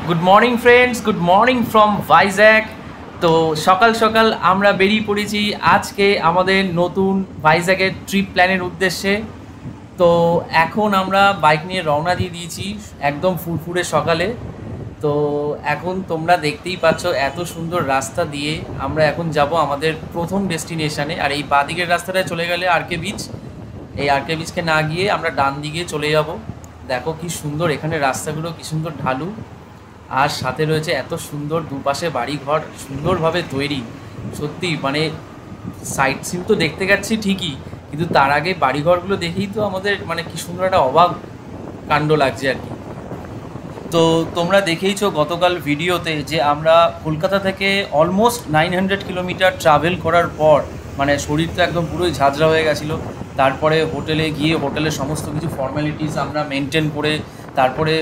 Good morning friends, good morning from Vizag. তো সকাল সকাল আমরা বেরিয়ে পড়েছি আজকে আমাদের নতুন ভাইজ্যাকের ট্রিপ প্ল্যানের উদ্দেশ্যে। তো এখন আমরা বাইক নিয়ে রওনা দিয়ে দিয়েছি একদম ফুরফুরে সকালে। তো এখন তোমরা দেখতেই পাচ্ছ এত সুন্দর রাস্তা দিয়ে আমরা এখন যাব আমাদের প্রথম ডেস্টিনেশানে। আর এই বাঁদিকের রাস্তাটায় চলে গেলে আরকে বিচ, এই আরকে বিচকে না গিয়ে আমরা ডান দিকে চলে যাব। দেখো কি সুন্দর এখানে রাস্তাগুলো, কি সুন্দর ঢালু, আর সাথে রয়েছে এত সুন্দর দুপাশে বাড়িঘর সুন্দরভাবে তৈরি। সত্যি মানে সাইট সিন তো দেখতে যাচ্ছি ঠিকই, কিন্তু তার আগে বাড়িঘরগুলো দেখেই তো আমাদের মানে কি সুন্দর একটা অবাক কাণ্ড লাগছে আর কি। তো তোমরা দেখেইছো গতকাল ভিডিওতে যে আমরা কলকাতা থেকে অলমোস্ট 900 কিলোমিটার ট্রাভেল করার পর মানে শরীর তো একদম পুরোই ঝাঁঝরা হয়ে গেছিলো। তারপরে হোটেলে গিয়ে হোটেলের সমস্ত কিছু ফর্মালিটিস আমরা মেনটেন করে তারপরে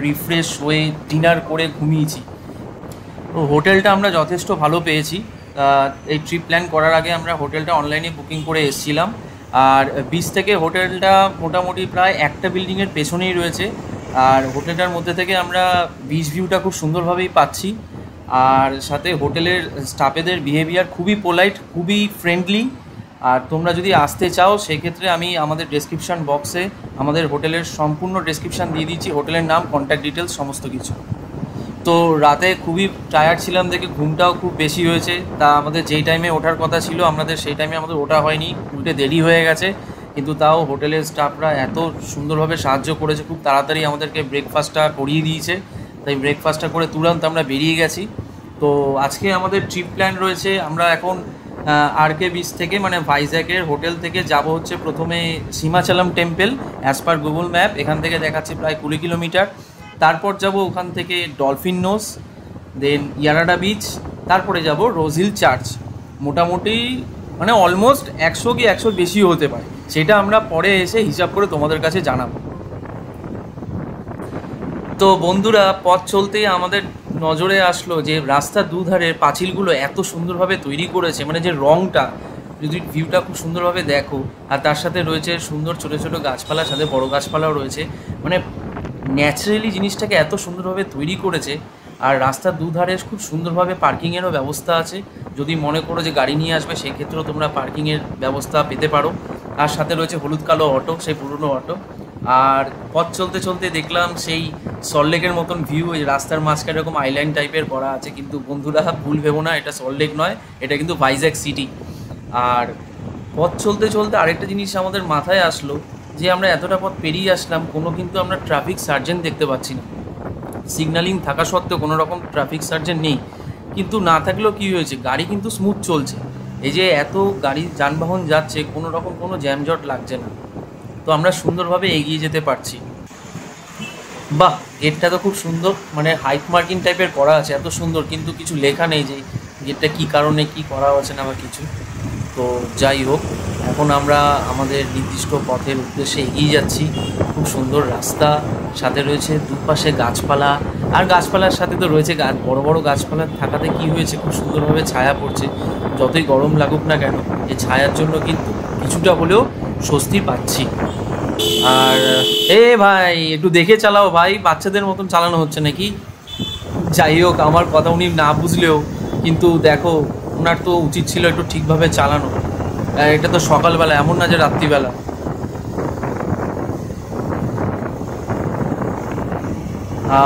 রিফ্রেশ হয়ে ডিনার করে ঘুমিয়েছি। তো হোটেলটা আমরা যথেষ্ট ভালো পেয়েছি। এই ট্রিপ প্ল্যান করার আগে আমরা হোটেলটা অনলাইনে বুকিং করে এসেছিলাম। আর বিচ থেকে হোটেলটা মোটামুটি প্রায় একটা বিল্ডিংয়ের পেছনেই রয়েছে। আর হোটেলটার মধ্যে থেকে আমরা বিচ ভিউটা খুব সুন্দরভাবেই পাচ্ছি। আর সাথে হোটেলের স্টাফেদের বিহেভিয়ার খুবই পোলাইট, খুবই ফ্রেন্ডলি। আর তোমরা যদি আসতে চাও সেক্ষেত্রে আমি আমাদের ডেসক্রিপশান বক্সে আমাদের হোটেলের সম্পূর্ণ ডেসক্রিপশান দিয়ে দিচ্ছি, হোটেলের নাম, কন্ট্যাক্ট ডিটেলস সমস্ত কিছু। তো রাতে খুবই টায়ার্ড ছিলাম দেখে ঘুমটাও খুব বেশি হয়েছে। তা আমাদের যেই টাইমে ওঠার কথা ছিল আমাদের সেই টাইমে আমাদের ওঠা হয়নি, উল্টে দেরি হয়ে গেছে। কিন্তু তাও হোটেলের স্টাফরা এত সুন্দরভাবে সাহায্য করেছে, খুব তাড়াতাড়ি আমাদেরকে ব্রেকফাস্টটা করিয়ে দিয়েছে। তাই ব্রেকফাস্টটা করে তুরন্ত আমরা বেরিয়ে গেছি। তো আজকে আমাদের ট্রিপ প্ল্যান রয়েছে, আমরা এখন আরকে বিচ থেকে মানে ভাইজ্যাকের হোটেল থেকে যাব হচ্ছে প্রথমে Simhachalam temple as per Google map, এখান থেকে দেখাচ্ছে প্রায় 20 কিলোমিটার। তারপর যাব ওখান থেকে ডলফিন নোজ, দেন ইয়ারাডা বিচ, তারপরে যাব রোজ হিল চার্চ। মোটামুটি মানে অলমোস্ট 100 কি 100 বেশিও হতে পারে, সেটা আমরা পরে এসে হিসাব করে তোমাদের কাছে জানাবো। তো বন্ধুরা, পথ চলতেই আমাদের নজরে আসলো যে রাস্তার দুধারের পাঁচিলগুলো এত সুন্দরভাবে তৈরি করেছে, মানে যে রঙটা, যদি ভিউটা খুব সুন্দরভাবে দেখো। আর তার সাথে রয়েছে সুন্দর ছোটো ছোটো গাছপালার সাথে বড় গাছপালাও রয়েছে, মানে ন্যাচারালি জিনিসটাকে এত সুন্দরভাবে তৈরি করেছে। আর রাস্তার দুধারে খুব সুন্দরভাবে পার্কিংয়েরও ব্যবস্থা আছে, যদি মনে করো যে গাড়ি নিয়ে আসবে সেই ক্ষেত্রেও তোমরা পার্কিংয়ের ব্যবস্থা পেতে পারো। আর সাথে রয়েছে হলুদ কালো অটো, সেই পুরনো অটো। আর পথ চলতে চলতে দেখলাম সেই সল্টলেকের মতন ভিউ, এই রাস্তার মাঝখানে এরকম আইল্যান্ড টাইপের করা আছে, কিন্তু বন্ধুরা ভুল ভেবো না, এটা সল্টলেক নয়, এটা কিন্তু ভাইজ্যাক সিটি। আর পথ চলতে চলতে আরেকটা জিনিস আমাদের মাথায় আসলো যে আমরা এতটা পথ পেরিয়ে আসলাম, কিন্তু আমরা ট্রাফিক সার্জেন্ট দেখতে পাচ্ছি না। সিগন্যালিং থাকা সত্ত্বেও কোনো রকম ট্রাফিক সার্জেন্ট নেই। কিন্তু না থাকলেও কী হয়েছে, গাড়ি কিন্তু স্মুথ চলছে। এই যে এত গাড়ি যানবাহন যাচ্ছে, কোনো রকম কোনো জ্যামজট লাগছে না। তো আমরা সুন্দরভাবে এগিয়ে যেতে পারছি। বাহ, গেটটা তো খুব সুন্দর, মানে হাইট মার্কিং টাইপের করা আছে, এত সুন্দর, কিন্তু কিছু লেখা নেই যে গেটটা কী কারণে কী করা হচ্ছে না বা কিছু। তো যাই হোক, এখন আমরা আমাদের নির্দিষ্ট পথের উদ্দেশ্যে এগিয়ে যাচ্ছি। খুব সুন্দর রাস্তা, সাথে রয়েছে দুপাশে গাছপালা। আর গাছপালার সাথে তো রয়েছে বড় বড় গাছপালা থাকাতে কী হয়েছে, খুব সুন্দরভাবে ছায়া পড়ছে। যতই গরম লাগুক না কেন, এই ছায়ার জন্য কিন্তু কিছুটা হলেও স্বস্তি পাচ্ছি। আর ভাই একটু দেখে চালাও ভাই, বাচ্চাদের মতন চালানো হচ্ছে নাকি? যাই হোক, আমার কথা উনি না বুঝলেও কিন্তু দেখো, ওনার তো উচিত ছিল একটু ঠিকভাবে চালানো। এটা তো সকালবেলা, এমন না যে রাত্রিবেলা।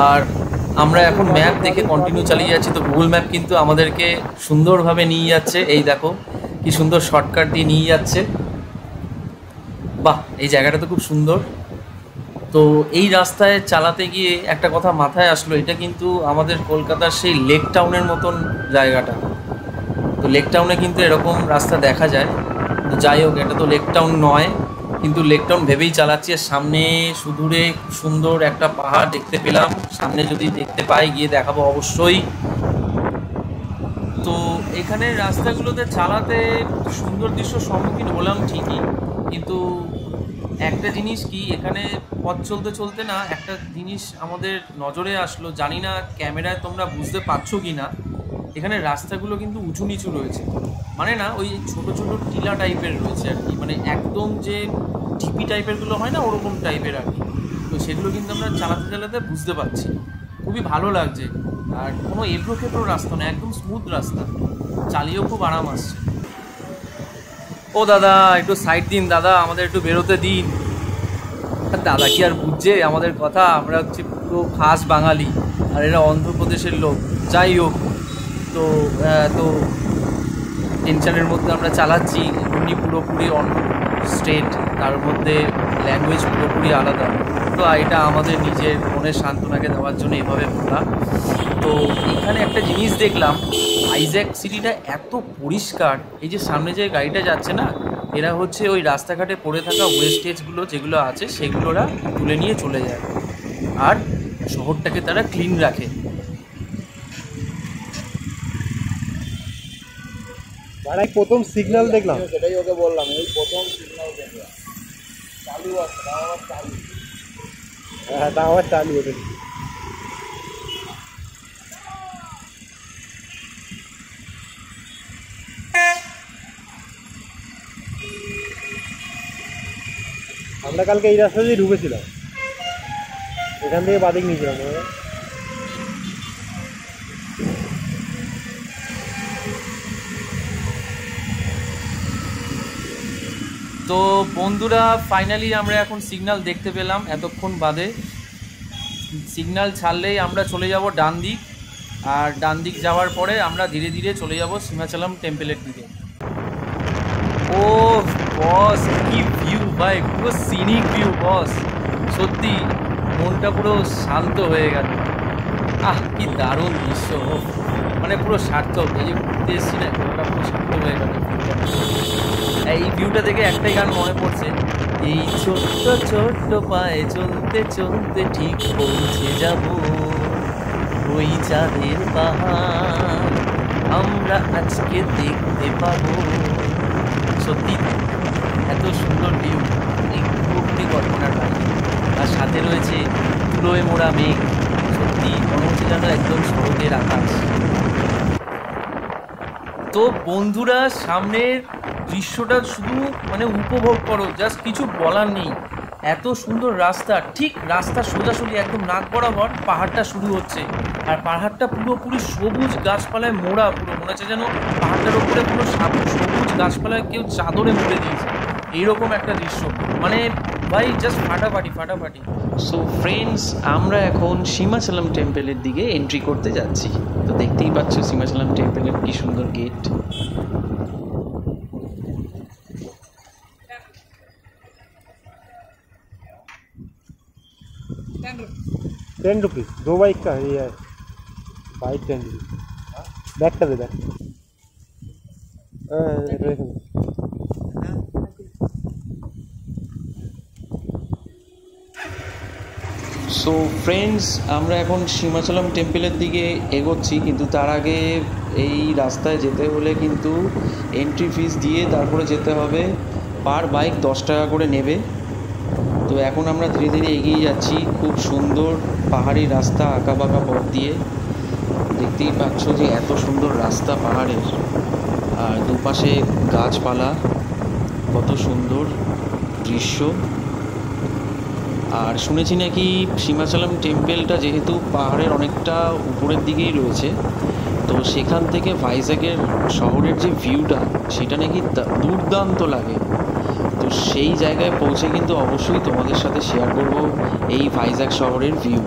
আর আমরা এখন ম্যাপ দেখে কন্টিনিউ চালিয়ে যাচ্ছি। তো গুগল ম্যাপ কিন্তু আমাদেরকে সুন্দরভাবে নিয়ে যাচ্ছে, এই দেখো কি সুন্দর শর্টকাট দিয়ে নিয়ে যাচ্ছে। বাহ, এই জায়গাটা তো খুব সুন্দর। তো এই রাস্তায় চালাতে গিয়ে একটা কথা মাথায় আসলো, এটা কিন্তু আমাদের কলকাতার সেই লেক টাউনের মতন জায়গাটা। তো লেক টাউনে কিন্তু এরকম রাস্তা দেখা যায়। তো যাই হোক, এটা তো লেক টাউন নয়, কিন্তু লেক টাউন ভেবেই চালাচ্ছি। আর সামনে সুদূরে সুন্দর একটা পাহাড় দেখতে পেলাম, সামনে যদি দেখতে পাই গিয়ে দেখাবো অবশ্যই। তো এখানে রাস্তাগুলোতে চালাতে সুন্দর দৃশ্যর সম্মুখীন হলাম ঠিকই, কিন্তু একটা জিনিস কি, এখানে পথ চলতে চলতে না একটা জিনিস আমাদের নজরে আসলো, জানি না ক্যামেরায় তোমরা বুঝতে পারছো কি না। এখানে রাস্তাগুলো কিন্তু উঁচু নিচু রয়েছে, মানে না ওই ছোট ছোট টিলা টাইপের রয়েছে আর কি, মানে একদম যে ঢিপি টাইপেরগুলো হয় না ওরকম টাইপের আর কি। তো সেগুলো কিন্তু আমরা চালাতে চালাতে বুঝতে পারছি। খুবই ভালো লাগছে। আর কোনো এবড়ো খেবড়ো রাস্তা না, একদম স্মুথ রাস্তা, চালিয়েও খুব আরাম আসছে। ও দাদা একটু সাইড দিন দাদা, আমাদের একটু বেরোতে দিন। দাদা কি আর বুঝছে আমাদের কথা, আমরা হচ্ছে পুরো খাস বাঙালি আর এরা অন্ধ্রপ্রদেশের লোক। যাই হোক, তো তো টেনশনের মধ্যে আমরা চালাচ্ছি। এমনি পুরোপুরি অন্য স্টেট, তার মধ্যে ল্যাঙ্গুয়েজ পুরোপুরি আলাদা। তো এটা আমাদের নিজের মনের সান্ত্বনাকে দেওয়ার জন্য এভাবে বলা। তো এখানে একটা জিনিস দেখলাম, ভাইজ্যাক সিটিটা এত পরিষ্কার। এই যে সামনে যে গাড়িটা যাচ্ছে না, এরা হচ্ছে ওই রাস্তাঘাটে পড়ে থাকা ওয়েস্টেজগুলো যেগুলো আছে সেগুলোরা তুলে নিয়ে চলে যায়, আর শহরটাকে তারা ক্লিন রাখে। ভাই প্রথম সিগন্যাল দেখলাম, সেটাই ওকে বললাম, এই প্রথম সিগন্যাল দেখলাম চালু আছে, তাও আবার চালু। হ্যাঁ তা আবার চালু হতে। আমরা কালকে এই রাস্তা দিয়ে ঢুকেছিলাম, এখান থেকে বাদিক নিয়েছিলাম। তো বন্ধুরা ফাইনালি আমরা এখন সিগন্যাল দেখতে পেলাম এতক্ষণ বাদে। সিগন্যাল ছাড়লেই আমরা চলে যাব ডান দিক, আর ডান দিক যাওয়ার পরে আমরা ধীরে ধীরে চলে যাব সীমাচলম টেম্পলের দিকে। ও বস কি ভিউ ভাই, পুরো সিনিক ভিউ বস, সত্যি মনটা পুরো শান্ত হয়ে গেল। কি দারুণ দৃশ্য, মানে পুরো সার্থক। এই যে ঘুরতে এসেছি না, ওটা পুরো সার্থক হয়ে গেল। এই ভিউটা দেখে একটাই গান মনে পড়ছে, এই ছোট্ট ছোট্ট পায়ে চলতে চলতে ঠিক পৌঁছে যাব ওই চাঁদের পাহাড় আমরা আজকে দেখতে পাবো। সত্যি এত সুন্দর ভিউ, এই পুরোপুরি কল্পনার বাইরে। আর সাথে রয়েছে তুলোয় মোড়া মেঘ, সত্যি মনে হচ্ছে যেন একদম শরতের আকাশ। তো বন্ধুরা সামনের দৃশ্যটা শুধু মানে উপভোগ করো, জাস্ট কিছু বলার নেই। এত সুন্দর রাস্তা, ঠিক রাস্তা সোজাসুজি একদম নাক বরাবর পাহাড়টা শুরু হচ্ছে, আর পাহাড়টা পুরোপুরি সবুজ গাছপালায় মোড়া। পুরো মনে হচ্ছে যেন পাহাড়টার উপরে পুরো সবুজ গাছপালায় কেউ চাদরে মুড়ে দিয়েছে, এইরকম একটা দৃশ্য। মানে ভাই জাস্ট ফাটাফাটি ফাটাফাটি। সো ফ্রেন্ডস, আমরা এখন সীমাচলম টেম্পলের দিকে এন্ট্রি করতে যাচ্ছি। তো দেখতেই পাচ্ছ সীমাচলম টেম্পলের কি সুন্দর গেট। 10 रुपीज़ 2 बाइक का ये है, बाइक 10 रुपीज़। बैक का दे बैक। সো ফ্রেন্ডস, আমরা এখন সীমাচলম টেম্পলের দিকে এগোচ্ছি, কিন্তু তার আগে এই রাস্তায় যেতে হলে কিন্তু এন্ট্রি ফিস দিয়ে তারপরে যেতে হবে। পার বাইক 10 টাকা করে নেবে। তো এখন আমরা ধীরে ধীরে এগিয়ে যাচ্ছি, খুব সুন্দর পাহাড়ি রাস্তা, আঁকা বাঁকা পথ দিয়ে। দেখতেই পাচ্ছ যে এত সুন্দর রাস্তা পাহাড়ের, আর দুপাশে গাছপালা, কত সুন্দর দৃশ্য। আর শুনেছি নাকি সীমাচলম টেম্পলটা যেহেতু পাহাড়ের অনেকটা উপরের দিকেই রয়েছে, তো সেখান থেকে ভাইজ্যাগের শহরের যে ভিউটা সেটা নাকি দুর্দান্ত লাগে। তো সেই জায়গায় পৌঁছে কিন্তু অবশ্যই তোমাদের সাথে শেয়ার করব এই ভাইজ্যাগ শহরের ভিউ।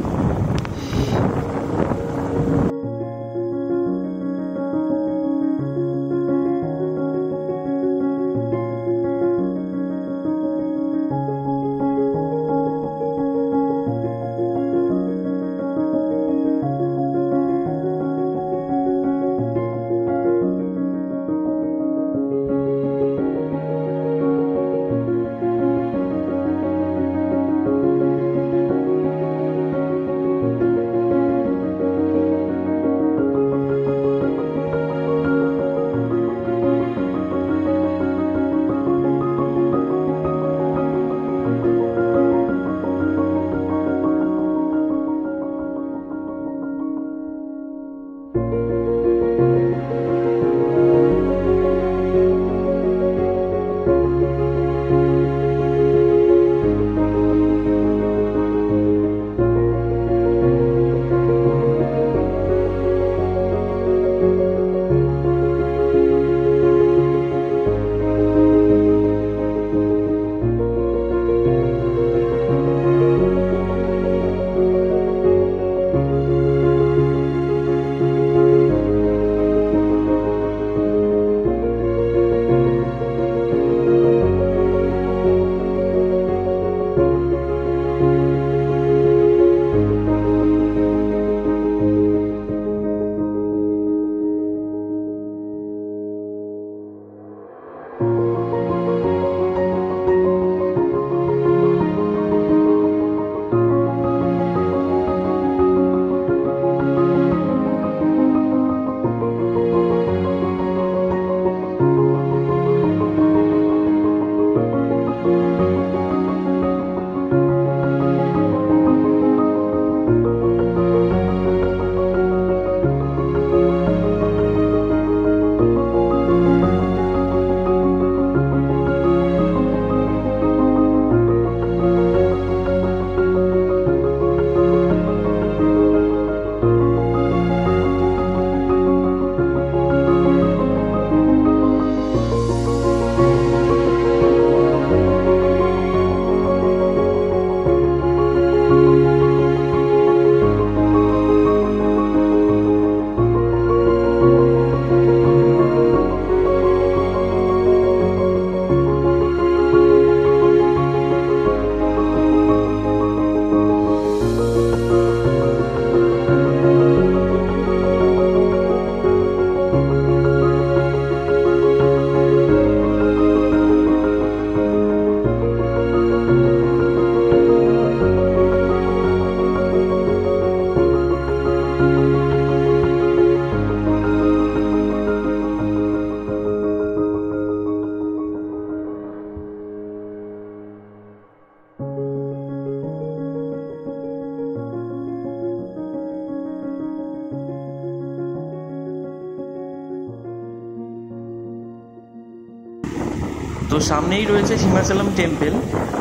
তো সামনেই রয়েছে সীমাচলম টেম্পল,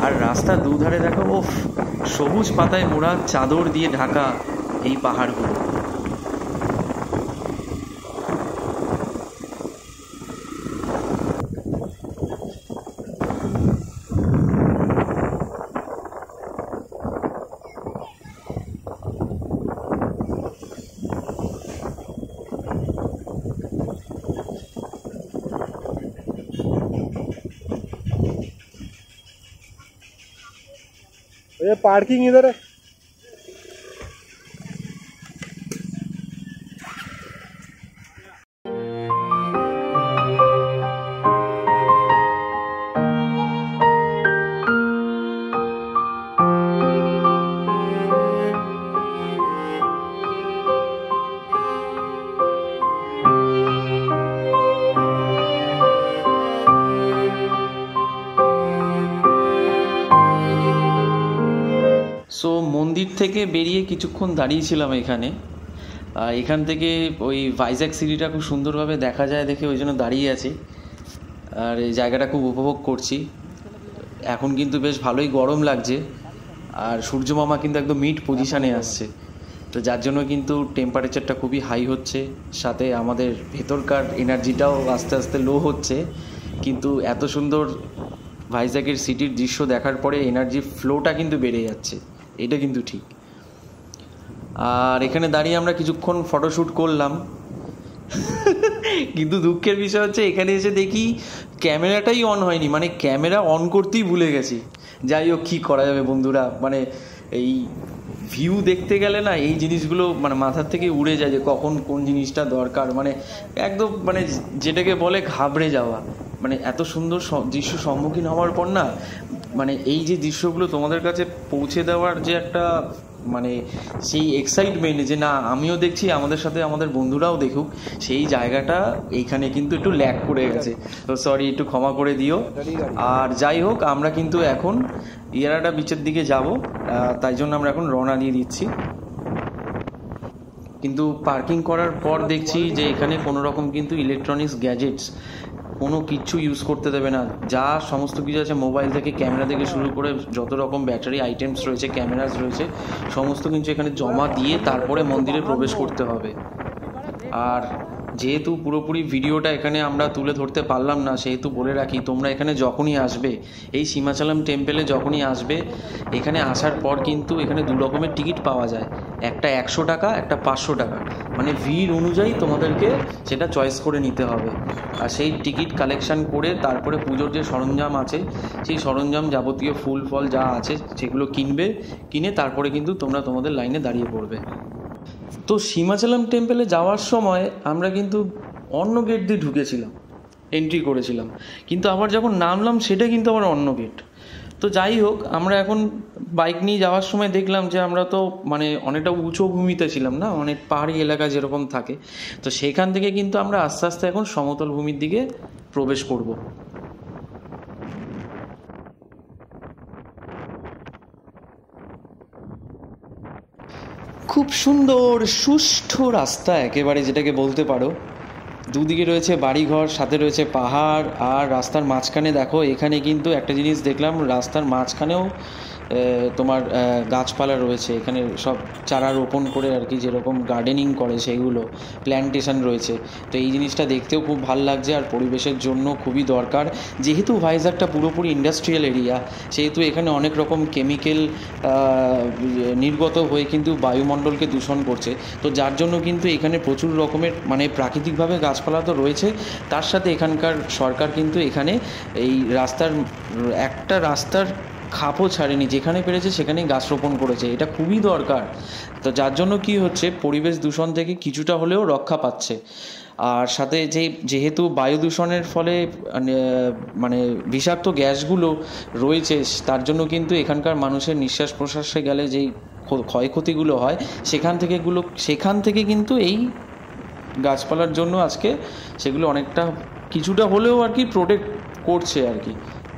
আর রাস্তার দুধারে দেখো ওফ, সবুজ পাতায় মোড়া চাদর দিয়ে ঢাকা এই পাহাড়গুলো। ये पार्किंग इधर है। সো মন্দির থেকে বেরিয়ে কিছুক্ষণ দাঁড়িয়েছিলাম এখানে, এখান থেকে ওই ভাইজ্যাগ সিটিটা খুব সুন্দরভাবে দেখা যায় দেখে ওই জন্য দাঁড়িয়ে আছি, আর এই জায়গাটা খুব উপভোগ করছি। এখন কিন্তু বেশ ভালোই গরম লাগছে, আর সূর্য মামা কিন্তু একদম মিড পজিশানে আসছে, তো যার জন্য কিন্তু টেম্পারেচারটা খুবই হাই হচ্ছে, সাথে আমাদের ভেতরকার এনার্জিটাও আস্তে আস্তে লো হচ্ছে। কিন্তু এত সুন্দর ভাইজ্যাগের সিটির দৃশ্য দেখার পরে এনার্জি ফ্লোটা কিন্তু বেড়ে যাচ্ছে, এটা কিন্তু ঠিক। আর এখানে দাঁড়িয়ে আমরা কিছুক্ষণ ফটোশ্যুট করলাম, কিন্তু দুঃখের বিষয় হচ্ছে এখানে এসে দেখি ক্যামেরাটাই অন হয়নি, মানে ক্যামেরা অন করতেই ভুলে গেছি। যাই হোক, কী করা যাবে বন্ধুরা, মানে এই ভিউ দেখতে গেলে না এই জিনিসগুলো মানে মাথার থেকে উড়ে যায় যে কখন কোন জিনিসটা দরকার, মানে একদম মানে যেটাকে বলে ঘাবড়ে যাওয়া। মানে এত সুন্দর দৃশ্য সম্মুখীন হওয়ার পর না, মানে এই যে দৃশ্যগুলো তোমাদের কাছে পৌঁছে দেওয়ার যে একটা মানে সেই এক্সাইটমেন্ট যে না আমিও দেখছি, আমাদের সাথে আমাদের বন্ধুরাও দেখুক, সেই জায়গাটা এইখানে কিন্তু একটু ল্যাক করে গেছে। তো সরি, একটু ক্ষমা করে দিও। আর যাই হোক, আমরা কিন্তু এখন ইয়ারাডা বিচের দিকে যাব, তাই জন্য আমরা এখন রওনা দিয়ে দিচ্ছি। কিন্তু পার্কিং করার পর দেখছি যে এখানে কোনো রকম কিন্তু ইলেকট্রনিক্স গ্যাজেটস কোনো কিছু ইউজ করতে দেবে না। যা সমস্ত কিছু আছে, মোবাইল থেকে ক্যামেরা থেকে শুরু করে যত রকম ব্যাটারি আইটেমস রয়েছে, ক্যামেরাস রয়েছে, সমস্ত কিছু এখানে জমা দিয়ে তারপরে মন্দিরে প্রবেশ করতে হবে। আর যেহেতু পুরোপুরি ভিডিওটা এখানে আমরা তুলে ধরতে পারলাম না, সেহেতু বলে রাখি, তোমরা এখানে যখনই আসবে, এই সীমাচলম টেম্পলে যখনই আসবে, এখানে আসার পর কিন্তু এখানে দু রকমের টিকিট পাওয়া যায়, একটা 100 টাকা, একটা 500 টাকা, মানে ভিড় অনুযায়ী তোমাদেরকে সেটা চয়েস করে নিতে হবে। আর সেই টিকিট কালেকশান করে তারপরে পুজোর যে সরঞ্জাম আছে, সেই সরঞ্জাম যাবতীয় ফুল ফল যা আছে সেগুলো কিনে তারপরে কিন্তু তোমরা তোমাদের লাইনে দাঁড়িয়ে পড়বে। তো সীমাচলম টেম্পলে যাওয়ার সময় আমরা কিন্তু অন্য গেট দিয়ে ঢুকেছিলাম, এন্ট্রি করেছিলাম, কিন্তু আবার যখন নামলাম সেটা কিন্তু আবার অন্য গেট। তো যাই হোক, আমরা এখন বাইক নিয়ে যাওয়ার সময় দেখলাম যে আমরা তো মানে অনেকটা উঁচু ভূমিতে ছিলাম না, অনেক পাহাড়ি এলাকা যেরকম থাকে, তো সেখান থেকে কিন্তু আমরা আস্তে আস্তে এখন সমতল ভূমির দিকে প্রবেশ করব। খুব সুন্দর সুষ্ঠু রাস্তা একেবারে, যেটাকে বলতে পারো। দুদিকে রয়েছে বাড়িঘর, সাথে রয়েছে পাহাড়, আর রাস্তার মাঝখানে দেখো, এখানে কিন্তু একটা জিনিস দেখলাম, রাস্তার মাঝখানেও তোমার গাছপালা রয়েছে, এখানে সব চারা রোপণ করে আর কি, যেরকম গার্ডেনিং করে সেইগুলো, প্ল্যান্টেশন রয়েছে। তো এই জিনিসটা দেখতেও খুব ভালো লাগছে, আর পরিবেশের জন্য খুবই দরকার। যেহেতু ভাইজ্যাগটা পুরোপুরি ইন্ডাস্ট্রিয়াল এরিয়া, সেহেতু এখানে অনেক রকম কেমিক্যাল নির্গত হয়ে কিন্তু বায়ুমণ্ডলকে দূষণ করছে। তো যার জন্য কিন্তু এখানে প্রচুর রকমের মানে প্রাকৃতিকভাবে গাছপালা তো রয়েছে, তার সাথে এখানকার সরকার কিন্তু এখানে এই রাস্তার খাপও ছাড়েনি, যেখানে পেরেছে সেখানেই গাছ রোপণ করেছে, এটা খুবই দরকার। তো যার জন্য কি হচ্ছে, পরিবেশ দূষণ থেকে কিছুটা হলেও রক্ষা পাচ্ছে। আর সাথে যেহেতু বায়ু দূষণের ফলে মানে বিষাক্ত গ্যাসগুলো রয়েছে, তার জন্য কিন্তু এখানকার মানুষের নিঃশ্বাস প্রশ্বাসে গেলে যেই ক্ষয়ক্ষতিগুলো হয়, সেখান থেকে কিন্তু এই গাছপালার জন্য আজকে সেগুলো অনেকটা কিছুটা হলেও আর কি প্রোটেক্ট করছে আর কি,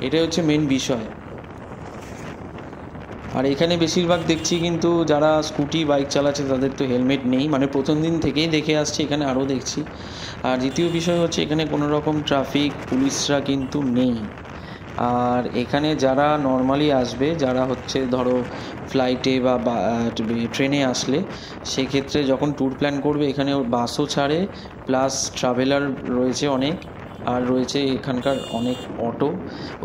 এটাই হচ্ছে মেন বিষয়। আর এখানে বেশিরভাগ দেখছি কিন্তু যারা স্কুটি বাইক চালাচ্ছে তাদের তো হেলমেট নেই, মানে প্রথম দিন থেকেই দেখে আসছে, এখানে আরও দেখছি। আর দ্বিতীয় বিষয় হচ্ছে এখানে কোনো রকম ট্রাফিক পুলিশরা কিন্তু নেই, আর এখানে যারা নর্মালি আসবে, যারা হচ্ছে ধরো ফ্লাইটে বা ট্রেনে আসলে, সেক্ষেত্রে যখন ট্যুর প্ল্যান করবে এখানে বাসও ছাড়ে, প্লাস ট্রাভেলার রয়েছে অনেক, আর রয়েছে এখানকার অনেক অটো,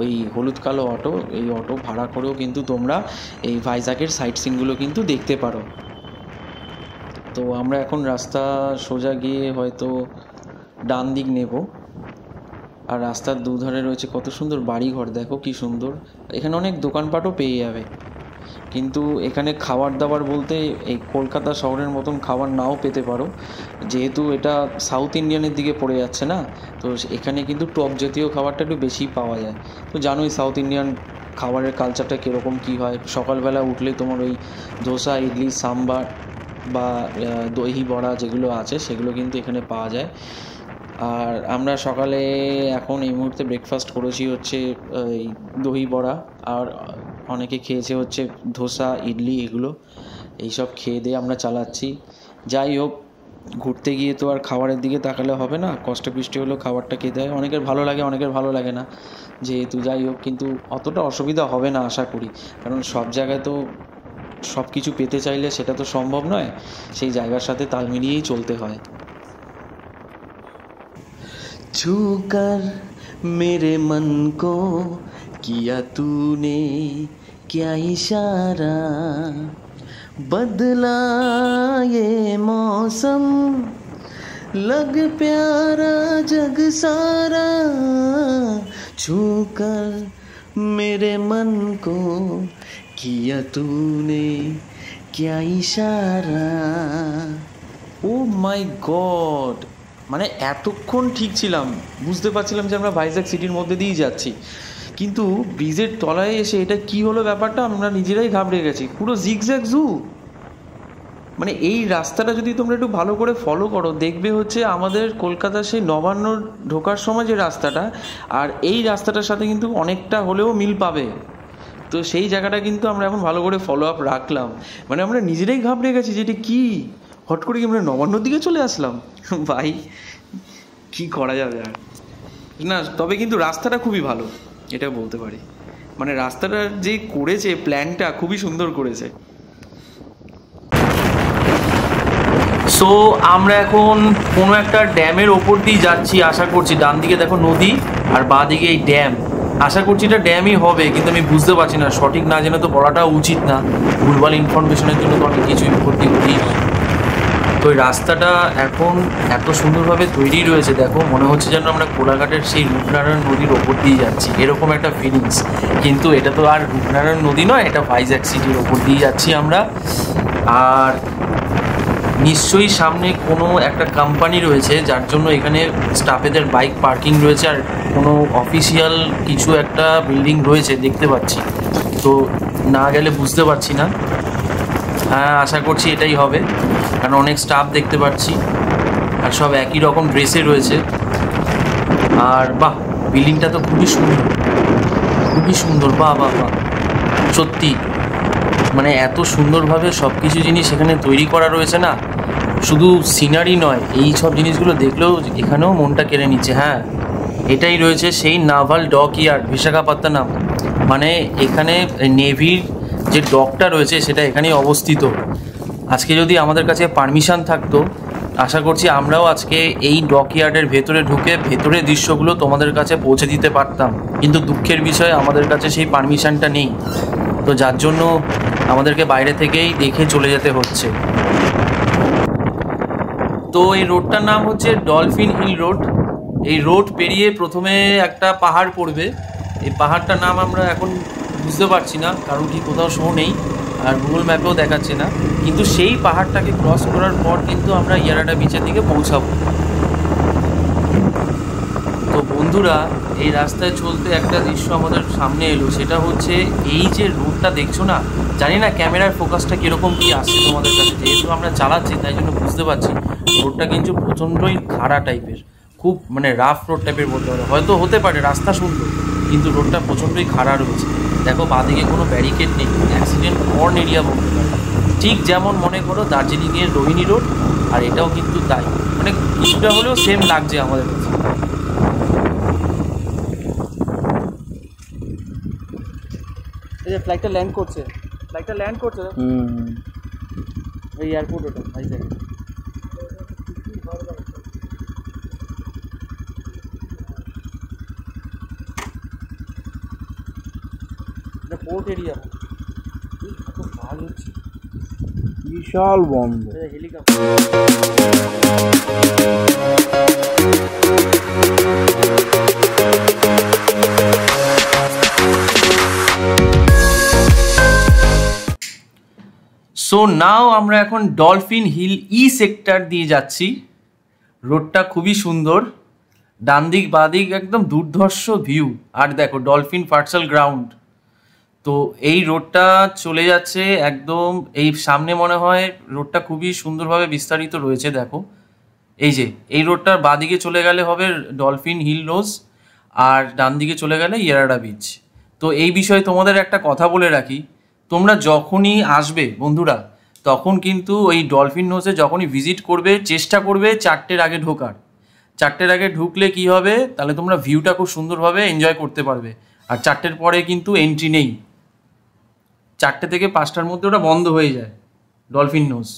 ওই হলুদ কালো অটো, এই অটো ভাড়া করেও কিন্তু তোমরা এই ভাইজ্যাগের সাইট সিনগুলো কিন্তু দেখতে পারো। তো আমরা এখন রাস্তা সোজা গিয়ে হয়তো ডান দিক নেব। আর রাস্তার দুধারে রয়েছে কত সুন্দর বাড়িঘর, দেখো কি সুন্দর। এখানে অনেক দোকানপাটও পেয়ে যাবে, কিন্তু এখানে খাবার দাবার বলতে এই কলকাতা শহরের মতন খাবার নাও পেতে পারো, যেহেতু এটা সাউথ ইন্ডিয়ানের দিকে পড়ে যাচ্ছে না, তো এখানে কিন্তু টক জাতীয় খাবারটা একটু বেশি পাওয়া যায়। তো জানোই সাউথ ইন্ডিয়ান খাবারের কালচারটা কীরকম কী হয়। সকালবেলা উঠলে তোমার ওই ধোসা, ইডলি, সাম্বার বা দহি বড়া যেগুলো আছে সেগুলো কিন্তু এখানে পাওয়া যায়। আর আমরা সকালে এখন এই মুহূর্তে ব্রেকফাস্ট করেছি হচ্ছে এই দহি বড়া, আর অনেকে খেয়েছে হচ্ছে ধোসা, ইডলি, এগুলো এইসব খেয়ে দিয়ে আমরা চালাচ্ছি। যাই হোক, ঘুরতে গিয়ে তো আর খাবারের দিকে তাকালে হবে না, কষ্ট বৃষ্টি হলেও খাবারটা খেতে হয়। অনেকের ভালো লাগে, অনেকের ভালো লাগে না, যেহেতু যাই হোক, কিন্তু অতটা অসুবিধা হবে না আশা করি, কারণ সব জায়গায় তো সব কিছু পেতে চাইলে সেটা তো সম্ভব নয়, সেই জায়গার সাথে তাল মিলিয়েই চলতে হয়। छू कर मेरे मन को किया तूने क्या इशारा, बदला ये मौसम लग प्यारा जग सारा, छू कर मेरे मन को किया तूने क्या इशारा। ओ माय गॉड, মানে এতক্ষণ ঠিক ছিলাম, বুঝতে পারছিলাম যে আমরা ভাইজ্যাগ সিটির মধ্যে দিয়েই যাচ্ছি, কিন্তু ব্রিজের তলায় এসে এটা কি হলো ব্যাপারটা, আমরা নিজেরাই ঘাবড়ে গেছি। পুরো জিগজ্যাগ জু। মানে এই রাস্তাটা যদি তোমরা একটু ভালো করে ফলো করো, দেখবে হচ্ছে আমাদের কলকাতা সেই নবান্ন ঢোকার সময় যে রাস্তাটা, আর এই রাস্তাটার সাথে কিন্তু অনেকটা হলেও মিল পাবে। তো সেই জায়গাটা কিন্তু আমরা এখন ভালো করে ফলো আপ রাখলাম। মানে আমরা নিজেরাই ঘাবড়ে গেছি যে এটা কী, হট করে কি আমরা নবান্নর দিকে চলে আসলাম। ভাই কি করা যাবে আর না, তবে কিন্তু রাস্তাটা খুবই ভালো, এটা বলতে পারি। মানে রাস্তাটা যে করেছে, প্ল্যানটা খুবই সুন্দর করেছে। সো আমরা এখন কোনো একটা ড্যামের ওপর দিয়ে যাচ্ছি আশা করছি। ডান দিকে দেখো নদী, আর বাঁ দিকে এই ড্যাম। আশা করছি এটা ড্যামই হবে, কিন্তু আমি বুঝতে পারছি না, সঠিক না জেনে তো বলাটাও উচিত না, ভুলভাল ইনফরমেশনের জন্য তো অনেক কিছুই ক্ষতি হতেই হয়। তো ওই রাস্তাটা এখন এত সুন্দরভাবে তৈরি রয়েছে, দেখো মনে হচ্ছে যেন আমরা কোলাঘাটের সেই রূপনারায়ণ নদীর ওপর দিয়ে যাচ্ছি, এরকম একটা ফিলিংস। কিন্তু এটা তো আর রূপনারায়ণ নদী নয়, এটা ভাইজ্যাগ সিটির ওপর দিয়ে যাচ্ছি আমরা। আর নিশ্চয়ই সামনে কোনো একটা কোম্পানি রয়েছে, যার জন্য এখানে স্টাফেদের বাইক পার্কিং রয়েছে, আর কোনো অফিসিয়াল কিছু একটা বিল্ডিং রয়েছে দেখতে পাচ্ছি, তো না গেলে বুঝতে পারছি না। হ্যাঁ, আশা করছি এটাই হবে, কারণ অনেক স্টাফ দেখতে পাচ্ছি, আর সব একই রকম ড্রেসে রয়েছে। আর বাহ, বিল্ডিংটা তো খুবই সুন্দর, খুবই সুন্দর। বাহ বাহ বাহ, সত্যি মানে এত সুন্দরভাবে সব কিছু জিনিস এখানে তৈরি করা রয়েছে না, শুধু সিনারি নয়, এই সব জিনিসগুলো দেখলেও এখানেও মনটা কেড়ে নিচ্ছে। হ্যাঁ, এটাই রয়েছে সেই নাভাল ডক ইয়ার্ড, বিশাখাপত্তনম। মানে এখানে নেভির যে ডকটা রয়েছে সেটা এখানেই অবস্থিত। আজকে যদি আমাদের কাছে পারমিশন থাকতো, আশা করছি আমরাও আজকে এই ডক ইয়ার্ডের ভেতরে ঢুকে ভেতরের দৃশ্যগুলো তোমাদের কাছে পৌঁছে দিতে পারতাম, কিন্তু দুঃখের বিষয় আমাদের কাছে সেই পারমিশনটা নেই, তো যার জন্য আমাদেরকে বাইরে থেকেই দেখে চলে যেতে হচ্ছে। তো এই রোডটার নাম হচ্ছে ডলফিন হিল রোড। এই রোড পেরিয়ে প্রথমে একটা পাহাড় পড়বে, এই পাহাড়টার নাম আমরা এখন বুঝতে পারছি না, কারণ ঠিক কোথাও শো নেই, আর গুগল ম্যাপেও দেখাচ্ছে না, কিন্তু সেই পাহাড়টাকে ক্রস করার পর কিন্তু আমরা ইয়ারাডা বিচের দিকে পৌঁছাবো। তো বন্ধুরা, এই রাস্তায় চলতে একটা দৃশ্য আমাদের সামনে এলো, সেটা হচ্ছে এই যে রোডটা দেখছো না, জানি না ক্যামেরার ফোকাসটা কীরকম কী আসছে তোমাদের কাছে, যেহেতু আমরা চালাচ্ছি তাই জন্য বুঝতে পারছি। রোডটা কিন্তু প্রচণ্ডই খাড়া টাইপের, খুব মানে রাফ রোড টাইপের বলতে পারো, হয়তো হতে পারে রাস্তা সুন্দর, কিন্তু রোডটা প্রচণ্ডই খাড়া রয়েছে। দেখো বাঁদিকে কোনো ব্যারিকেড নেই, অ্যাক্সিডেন্ট পর্ন এরিয়া বলতে পারে, ঠিক যেমন মনে করো দার্জিলিংয়ের রোহিণী রোড, আর এটাও কিন্তু তাই, মানে কিছুটা হলেও সেম লাগছে আমাদের কাছে। যে ফ্লাইটটা ল্যান্ড করছে, এই এয়ারপোর্ট ওটা ভাইজ্যাগ। এটা পোর্ট এরিয়া, এত কাজ হচ্ছে, বিশাল বন্ধ। হেলিকপ্টার। সো নাও আমরা এখন ডলফিন হিল সেক্টর দিয়ে যাচ্ছি। রোডটা খুবই সুন্দর, ডান দিক বাঁ দিক একদম দুর্ধর্ষ ভিউ। আর দেখো ডলফিন ফার্সাল গ্রাউন্ড। তো এই রোডটা চলে যাচ্ছে একদম এই সামনে, মনে হয় রোডটা খুবই সুন্দরভাবে বিস্তারিত রয়েছে। দেখো এই রোডটার বাঁ দিকে চলে গেলে হবে ডলফিন হিল লজ, আর ডান দিকে চলে গেলে ইয়ারাডা বিচ। তো এই বিষয়ে তোমাদের একটা কথা বলে রাখি, তোমরা যখনই আসবে বন্ধুরা, তখন কিন্তু ওই ডলফিন নোজে যখনই ভিজিট করবে চেষ্টা করবে 4টের আগে ঢোকার। 4টের আগে ঢুকলে কি হবে, তাহলে তোমরা ভিউটা খুব সুন্দরভাবে এনজয় করতে পারবে। আর 4টের পরে কিন্তু এন্ট্রি নেই, 4টে থেকে 5টার মধ্যে ওটা বন্ধ হয়ে যায় ডলফিন নোজ।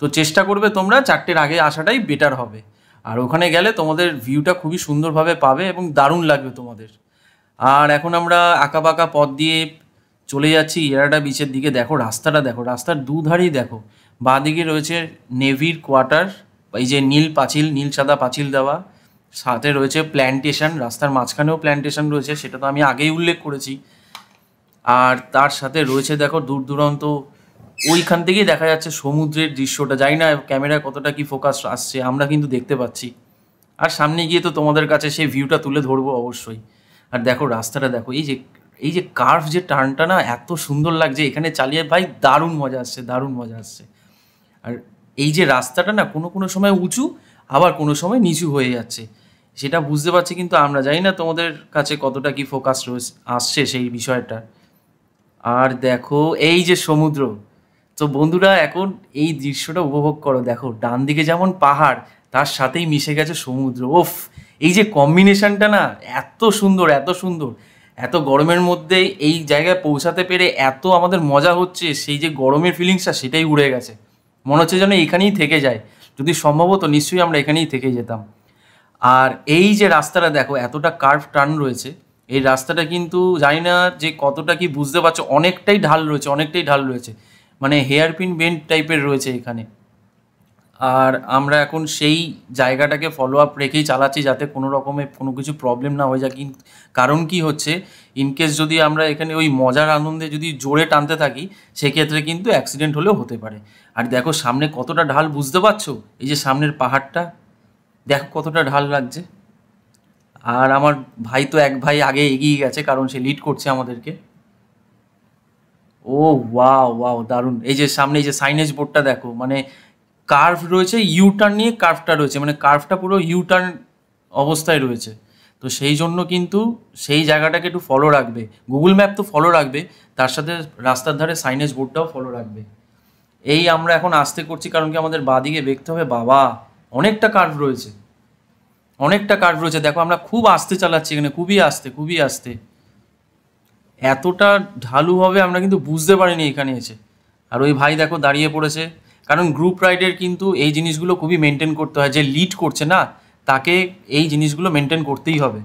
তো চেষ্টা করবে তোমরা 4টের আগে আসাটাই বেটার হবে। আর ওখানে গেলে তোমাদের ভিউটা খুবই সুন্দরভাবে পাবে এবং দারুণ লাগবে তোমাদের। আর এখন আমরা আঁকাবাঁকা পথ দিয়ে চলে যাচ্ছি ইয়ারাডা বিচের দিকে। দেখো রাস্তাটা, দেখো রাস্তার দুধারেই দেখো, বাঁ দিকে রয়েছে নেভির কোয়ার্টার, এই যে নীল পাঁচিল, নীল সাদা পাঁচিল দেওয়া, সাথে রয়েছে প্ল্যান্টেশন, রাস্তার মাঝখানেও প্ল্যান্টেশন রয়েছে, সেটা তো আমি আগেই উল্লেখ করেছি। আর তার সাথে রয়েছে দেখো দূর দূরান্ত, ওইখান থেকেই দেখা যাচ্ছে সমুদ্রের দৃশ্যটা। জানি না ক্যামেরায় কতটা কি ফোকাস আসছে, আমরা কিন্তু দেখতে পাচ্ছি। আর সামনে গিয়ে তো তোমাদের কাছে সেই ভিউটা তুলে ধরবো অবশ্যই। আর দেখো রাস্তাটা দেখো, এই যে কার্ভ যে টার্নটা না এত সুন্দর লাগছে এখানে চালিয়ে, ভাই দারুণ মজা আসছে, দারুণ মজা আসছে। আর এই যে রাস্তাটা না কোনো সময় উঁচু, আবার কোনো সময় নিচু হয়ে যাচ্ছে, সেটা বুঝতে পারছি, কিন্তু আমরা জানি না তোমাদের কাছে কতটা কি ফোকাস আসছে সেই বিষয়টা। আর দেখো এই যে সমুদ্র। তো বন্ধুরা এখন এই দৃশ্যটা উপভোগ করো। দেখো ডান দিকে যেমন পাহাড়, তার সাথেই মিশে গেছে সমুদ্র। ওফ, এই যে কম্বিনেশনটা না এত সুন্দর, এত সুন্দর। এত গরমের মধ্যে এই জায়গায় পৌঁছাতে পেরে এত আমাদের মজা হচ্ছে, সেই যে গরমের ফিলিংসটা সেটাই উড়ে গেছে। মনে হচ্ছে যেন এখানেই থেকে যায়, যদি সম্ভব হতো নিশ্চয়ই আমরা এখানেই থেকে যেতাম। আর এই যে রাস্তাটা দেখো এতটা কার্ভ টার্ন রয়েছে, এই রাস্তাটা কিন্তু জানি না যে কতটা কি বুঝতে পারছো, অনেকটাই ঢাল রয়েছে, অনেকটাই ঢাল রয়েছে, মানে হেয়ারপিন বেন্ড টাইপের রয়েছে এখানে। আর আমরা এখন সেই জায়গাটাকে ফলো আপ রেখেই চালাচ্ছি, যাতে কোনো রকমের কোনো কিছু প্রবলেম না হয়ে যায়। কারণ কি হচ্ছে, ইনকেস যদি আমরা এখানে ওই মজার আনন্দে যদি জোরে টানতে থাকি, সেক্ষেত্রে কিন্তু অ্যাক্সিডেন্ট হলেও হতে পারে। আর দেখো সামনে কতটা ঢাল, বুঝতে পারছো? এই যে সামনের পাহাড়টা দেখো কতটা ঢাল লাগছে। আর আমার ভাই তো এক ভাই আগে এগিয়ে গেছে, কারণ সে লিড করছে আমাদেরকে। ও ওয়াও ওয়াও, দারুণ। এই যে সামনে এই যে সাইনেজ বোর্ডটা দেখো, মানে কার্ভ রয়েছে, ইউ টার্ন নিয়ে কার্ভটা রয়েছে, মানে কার্ভটা পুরো ইউ টার্ন অবস্থায় রয়েছে। তো সেই জন্য কিন্তু সেই জায়গাটাকে একটু ফলো রাখবে, গুগল ম্যাপ তো ফলো রাখবে, তার সাথে রাস্তার ধারে সাইনেজ বোর্ডটাও ফলো রাখবে। এই আমরা এখন আসতে করছি, কারণ কি আমাদের বাঁদিকে দেখতে হবে, বাবা অনেকটা কার্ভ রয়েছে, অনেকটা কার্ভ রয়েছে। দেখো আমরা খুব আস্তে চালাচ্ছি এখানে, খুবই আস্তে, খুবই আস্তে। এতটা ঢালু হবে আমরা কিন্তু বুঝতে পারিনি এখানে এসে। আর ওই ভাই দেখো দাঁড়িয়ে পড়েছে, কারণ গ্রুপ রাইডের কিন্তু এই জিনিসগুলো খুবই মেনটেন করতে হয়। যে লিড করছে না, তাকে এই জিনিসগুলো মেনটেন করতেই হবে।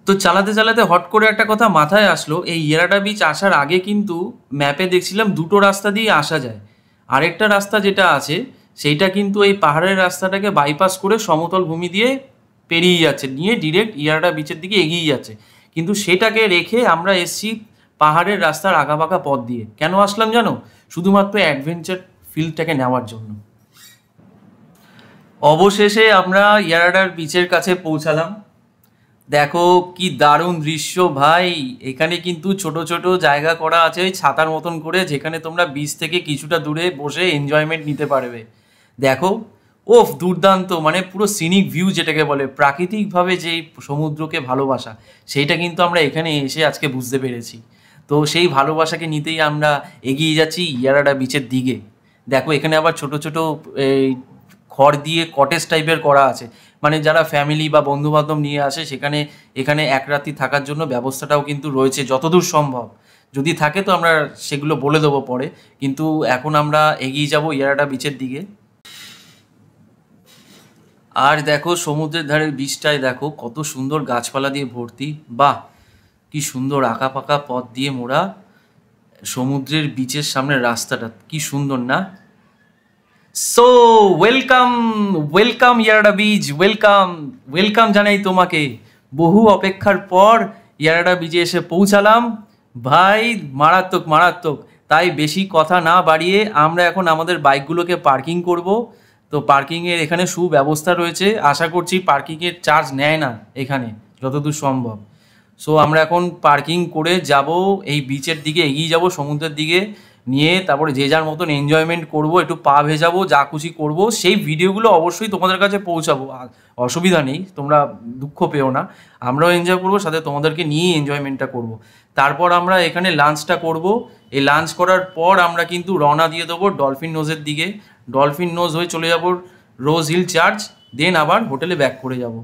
তো চালাতে চালাতে হট করে একটা কথা মাথায় আসলো, এই ইয়ারাডা বিচ আসার আগে কিন্তু ম্যাপে দেখছিলাম দুটো রাস্তা দিয়ে আসা যায়। আরেকটা রাস্তা যেটা আছে সেইটা কিন্তু এই পাহাড়ের রাস্তাটাকে বাইপাস করে সমতল ভূমি দিয়ে পেরিয়ে যাচ্ছে, নিয়ে ডিরেক্ট ইয়ারাডা বিচের দিকে এগিয়ে যাচ্ছে। কিন্তু সেটাকে রেখে আমরা এসছি পাহাড়ের রাস্তার আঁকাবাঁকা পথ দিয়ে। কেন আসলাম জানো? শুধুমাত্র অ্যাডভেঞ্চার ফিল্ডটাকে নেওয়ার জন্য। অবশেষে আমরা ইয়ারাডার বিচের কাছে পৌঁছালাম। দেখো কি দারুণ দৃশ্য ভাই। এখানে কিন্তু ছোট ছোট জায়গা করা আছে ওই ছাতার মতন করে, যেখানে তোমরা বিচ থেকে কিছুটা দূরে বসে এনজয়মেন্ট নিতে পারবে। দেখো ওফ, দুর্দান্ত, মানে পুরো সিনিক ভিউ যেটাকে বলে, প্রাকৃতিকভাবে যেই সমুদ্রকে ভালোবাসা, সেইটা কিন্তু আমরা এখানে এসে আজকে বুঝতে পেরেছি। তো সেই ভালোবাসাকে নিতেই আমরা এগিয়ে যাচ্ছি ইয়ারাডা বিচের দিকে। দেখো এখানে আবার ছোট ছোট এই খড় দিয়ে কটেজ টাইপের করা আছে, মানে যারা ফ্যামিলি বা বন্ধুবান্ধব নিয়ে আসে সেখানে এখানে এক রাত্রি থাকার জন্য ব্যবস্থাটাও কিন্তু রয়েছে যতদূর সম্ভব। যদি থাকে তো আমরা সেগুলো বলে দেবো পরে, কিন্তু এখন আমরা এগিয়ে যাব ইয়ারাডা বিচের দিকে। আর দেখো সমুদ্রের ধারের বিচটায় দেখো কত সুন্দর গাছপালা দিয়ে ভর্তি, বাহ কি সুন্দর আঁকা পাকা পথ দিয়ে মোড়া, সমুদ্রের বিচের সামনের রাস্তাটা কি সুন্দর না। So welcome welcome Yarada beach, welcome welcome জানাই তোমাকে। বহু অপেক্ষার পর ইয়ারাডা বিচে এসে পৌঁছালাম ভাই, মারাত্মক মারাত্মক। তাই বেশি কথা না বাড়িয়ে আমরা এখন আমাদের বাইকগুলোকে পার্কিং করব। তো পার্কিংয়ের এখানে সুব্যবস্থা রয়েছে, আশা করছি পার্কিংয়ের চার্জ নেয় না এখানে যতদূর সম্ভব। সো আমরা এখন পার্কিং করে যাব, এই বিচের দিকে এগিয়ে যাব, সমুদ্রের দিকে নিয়ে তারপরে যে যার মতন এনজয়মেন্ট করব, একটু পা ভেজাবো, যা খুশি করব। সেই ভিডিওগুলো অবশ্যই তোমাদের কাছে পৌঁছাবো, অসুবিধা নেই, তোমরা দুঃখ পেও না। আমরাও এনজয় করবো, সাথে তোমাদেরকে নিয়েই এনজয়মেন্টটা করব। তারপর আমরা এখানে লাঞ্চটা করব। এই লাঞ্চ করার পর আমরা কিন্তু রওনা দিয়ে দেবো ডলফিন নোজের দিকে। ডলফিন নোজ হয়ে চলে যাব রোজ হিল চার্চ, দেন আবার হোটেলে ব্যাক করে যাব।